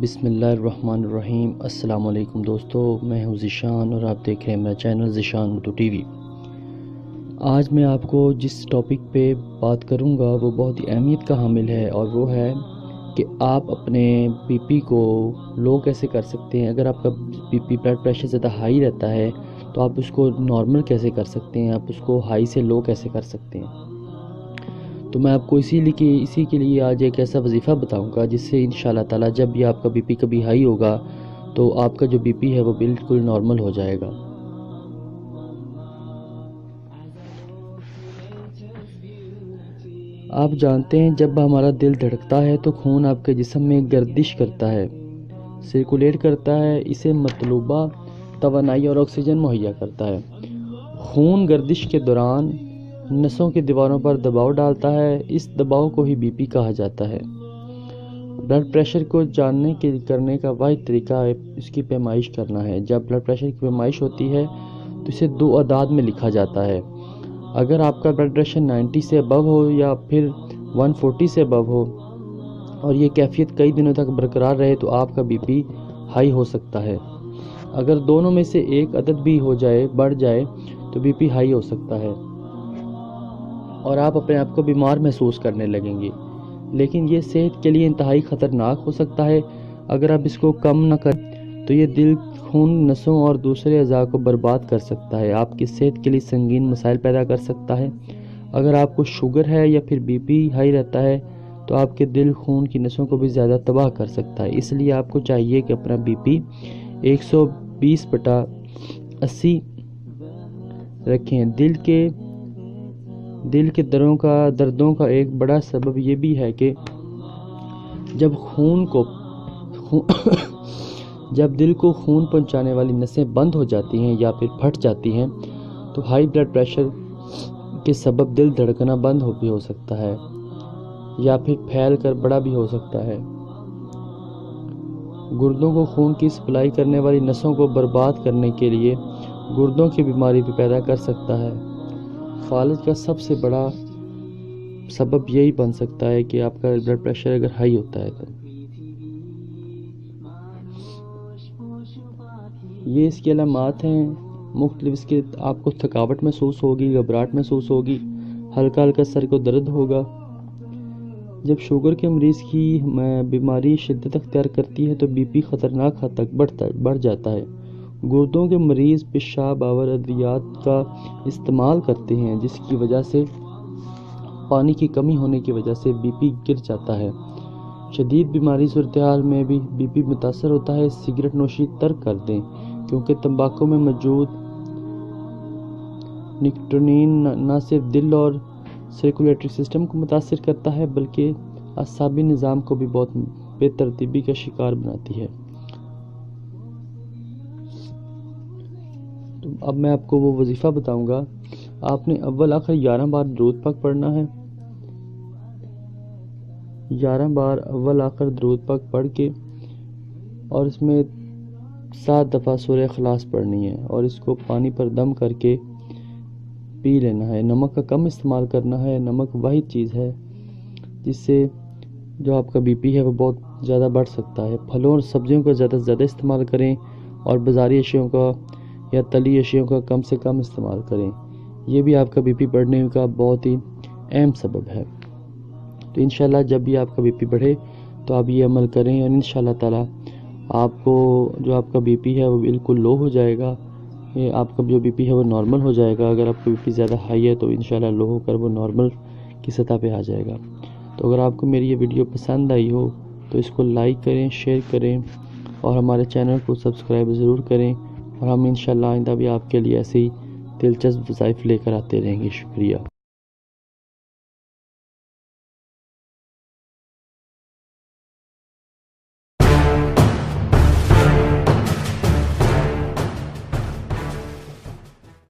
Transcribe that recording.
بسم اللہ الرحمن الرحیم۔ السلام علیکم دوستو، میں ہوں ذیشان اور آپ دیکھ رہے ہیں میرا channel Zeeshan Urdu T V. آج میں آپ کو جس ٹاپک پہ بات کروں گا وہ بہت ہی اہمیت کا حامل ہے، اور وہ ہے کہ آپ اپنے بی پی کو لو کیسے کر سکتے ہیں۔ اگر آپ کا بی پی بلڈ پریشر زیادہ ہائی رہتا ہے تو آپ اس کو نارمل کیسے کر سکتے ہیں، آپ اس کو ہائی سے لو کیسے کر سکتے ہیں۔ تو میں آپ کو اسی کے لیے آج ایک ایسا وظیفہ بتاؤں گا جس سے انشاءاللہ تعالی جب بھی آپ کا بی پی کبھی ہائی ہوگا تو آپ کا جو بی پی ہے وہ بالکل نارمل ہو جائے گا۔ آپ جانتے ہیں جب ہمارا دل دھڑکتا ہے تو خون آپ کے جسم میں گردش کرتا ہے، سرکولیٹ کرتا ہے، اسے مطلوبہ توانائی اور آکسیجن مہیا کرتا ہے۔ خون گردش کے دوران نسوں کی دیواروں پر دباؤ ڈالتا ہے، اس دباؤ کو ہی بی پی کہا جاتا ہے۔ بلڈ پریشر کو کرنے کا واحد طریقہ اس کی پیمائش کرنا ہے۔ جب بلڈ پریشر کی پیمائش ہوتی ہے تو اسے 2 اعداد میں لکھا جاتا ہے۔ اگر آپ کا بلڈ پریشر 90 سے ابو ہو یا پھر 140 سے ابو ہو اور یہ کیفیت کئی دنوں تک برقرار رہے تو آپ کا بی پی ہائی ہو سکتا ہے۔ اگر دونوں میں سے ایک عدد بھی بڑھ جائے تو بی پی ہائی ہو سکتا ہے اور آپ اپنے آپ کو بیمار محسوس کرنے لگیں گے، لیکن یہ صحت کے لیے انتہائی خطرناک ہو سکتا ہے۔ اگر آپ اس کو کم نہ کریں تو یہ دل، خون، نسوں اور دوسرے اعضاء کو برباد کر سکتا ہے، آپ کی صحت کے لیے سنگین مسائل پیدا کر سکتا ہے۔ اگر آپ کو شوگر ہے یا پھر بی پی ہائی رہتا ہے تو آپ کے دل، خون کی نسوں کو بھی زیادہ تباہ کر سکتا ہے۔ اس لیے آپ کو چاہیے کہ اپنا بی پی 120/80 رکھیں۔ دل کے دردوں کا ایک بڑا سبب یہ بھی ہے کہ جب دل کو خون پہنچانے والی نسیں بند ہو جاتی ہیں یا پھر پھٹ جاتی ہیں تو ہائی بلڈ پریشر کے سبب دل دھڑکنا بند بھی ہو سکتا ہے یا پھر پھیل کر بڑا بھی ہو سکتا ہے۔ گردوں کو خون کی سپلائی کرنے والی نسوں کو برباد کرنے کے لیے گردوں کی بیماری بھی پیدا کر سکتا ہے۔ فالج کا سب سے بڑا سبب یہی بن سکتا ہے کہ آپ کا بلڈ پریشر اگر ہائی ہوتا ہے تو یہ اس کی علامات ہیں مختلف۔ اس کے آپ کو تھکاوٹ محسوس ہوگی، گھبراہٹ محسوس ہوگی، ہلکا ہلکا سر کو درد ہوگا۔ جب شوگر کے مریض کی بیماری شدت اختیار کرتی ہے تو بی پی خطرناک حد تک بڑھ جاتا ہے۔ گردوں کے مریض پیشاب آور ادویات کا استعمال کرتے ہیں جس کی وجہ سے پانی کی کمی ہونے کی وجہ سے بی پی گر جاتا ہے۔ شدید بیماری صورتحال میں بھی بی پی متاثر ہوتا ہے۔ سگریٹ نوشی ترک کر دیں کیونکہ تمباکو میں موجود نکوٹین نہ صرف دل اور سرکولیٹری سسٹم کو متاثر کرتا ہے بلکہ اعصابی نظام کو بھی بہت بے ترتیبی کا شکار بناتی ہے۔ تو اب میں آپ کو وہ وظیفہ بتاؤں گا۔ آپ نے اول آخر 11 بار درود پاک پڑھنا ہے۔ 11 بار اول آخر درود پاک پڑھ کے اور اس میں 7 دفعہ سورہ اخلاص پڑھنی ہے اور اس کو پانی پر دم کر کے پی لینا ہے۔ نمک کا کم استعمال کرنا ہے۔ نمک واحد چیز ہے جس سے جو آپ کا بی پی ہے وہ بہت زیادہ بڑھ سکتا ہے۔ پھلوں اور سبزیوں کا زیادہ سے زیادہ استعمال کریں اور بازاری اشیاء کا یا تلی اشیاء کا کم سے کم استعمال کریں، یہ بھی آپ کا بی پی بڑھنے کا بہت ہی اہم سبب ہے۔ تو انشاءاللہ جب بھی آپ کا بی پی بڑھے تو آپ یہ عمل کریں اور انشاءاللہ تعالی آپ کو جو آپ کا بی پی ہے وہ بالکل لو ہو جائے گا، آپ کا جو بی پی ہے وہ نارمل ہو جائے گا۔ اگر آپ کا بی پی زیادہ ہائی ہے تو انشاءاللہ لو ہو کر وہ نارمل کی سطح پہ آ جائے گا۔ تو اگر آپ کو میری یہ ویڈیو پسند آئی ہو تو اس کو لائک کریں، شیئر کریں اور ہمارے چینل کو سبسکرائب ضرور کریں، اور ہم انشاءاللہ آئندہ بھی آپ کے لیے ایسے ہی دلچسپ وظائف لے کر آتے رہیں گے۔ شکریہ۔